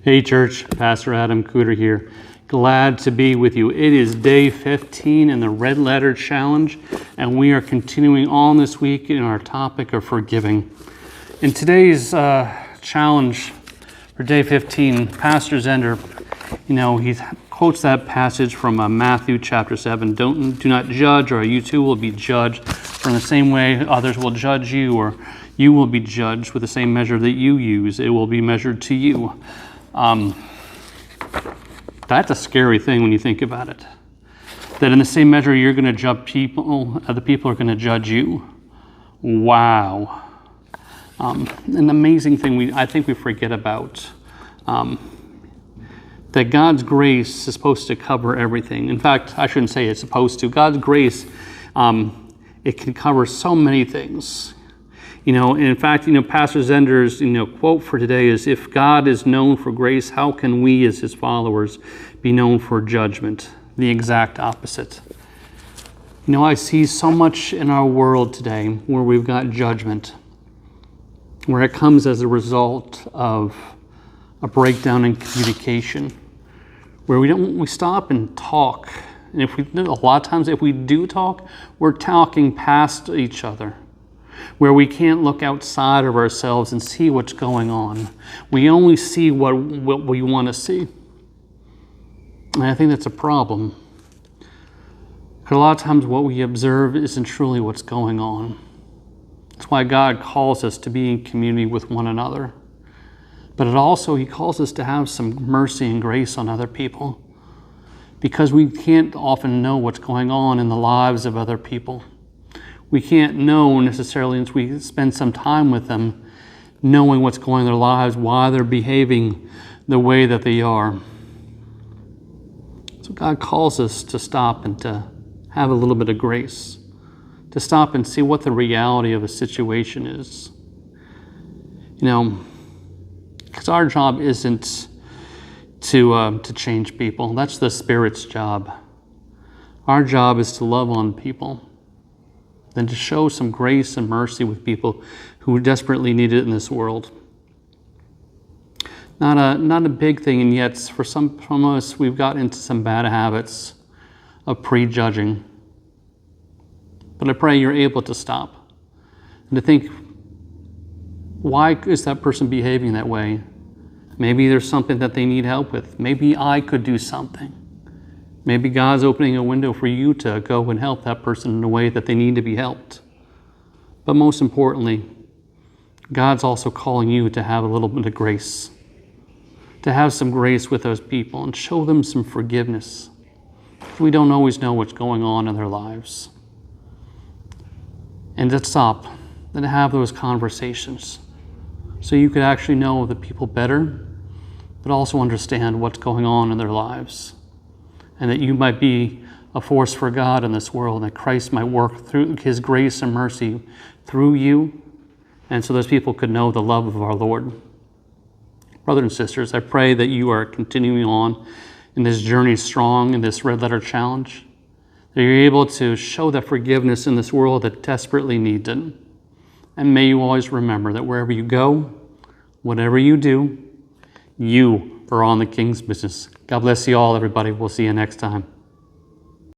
Hey church, Pastor Adam Cooter here. Glad to be with you. It is day 15 in the Red Letter Challenge, and we are continuing on this week in our topic of forgiving. In today's challenge for day 15, Pastor Zender, he quotes that passage from Matthew chapter 7. Do not judge, or you too will be judged. For in the same way others will judge you, or you will be judged with the same measure that you use. It will be measured to you. That's a scary thing when you think about it. That in the same measure you're going to judge people, other people are going to judge you. Wow. An amazing thing I think we forget about. That God's grace is supposed to cover everything. In fact, I shouldn't say it's supposed to. God's grace, it can cover so many things. In fact, Pastor Zender's, quote for today is, if God is known for grace, how can we as his followers be known for judgment? The exact opposite. I see so much in our world today where we've got judgment, where it comes as a result of a breakdown in communication, where we stop and talk. And a lot of times if we do talk, we're talking past each other, where we can't look outside of ourselves and see what's going on. We only see what we want to see. And I think that's a problem. Because a lot of times what we observe isn't truly what's going on. That's why God calls us to be in community with one another. But he calls us to have some mercy and grace on other people. Because we can't often know what's going on in the lives of other people. We can't know necessarily until we spend some time with them, knowing what's going on in their lives, why they're behaving the way that they are. So God calls us to stop and to have a little bit of grace, to stop and see what the reality of a situation is. Because our job isn't to change people. That's the Spirit's job. Our job is to love on people, than to show some grace and mercy with people who desperately need it in this world. Not a big thing, and yet for some of us, we've got into some bad habits of prejudging. But I pray you're able to stop and to think, why is that person behaving that way? Maybe there's something that they need help with. Maybe I could do something. Maybe God's opening a window for you to go and help that person in a way that they need to be helped. But most importantly, God's also calling you to have a little bit of grace, to have some grace with those people and show them some forgiveness. We don't always know what's going on in their lives. And to stop and to have those conversations so you could actually know the people better, but also understand what's going on in their lives. And that you might be a force for God in this world, and that Christ might work through his grace and mercy through you, and so those people could know the love of our Lord. Brothers and sisters, I pray that you are continuing on in this journey strong in this Red Letter Challenge, that you're able to show that forgiveness in this world that desperately needs it. And may you always remember that wherever you go, whatever you do, you are on the King's business. God bless you all, everybody. We'll see you next time.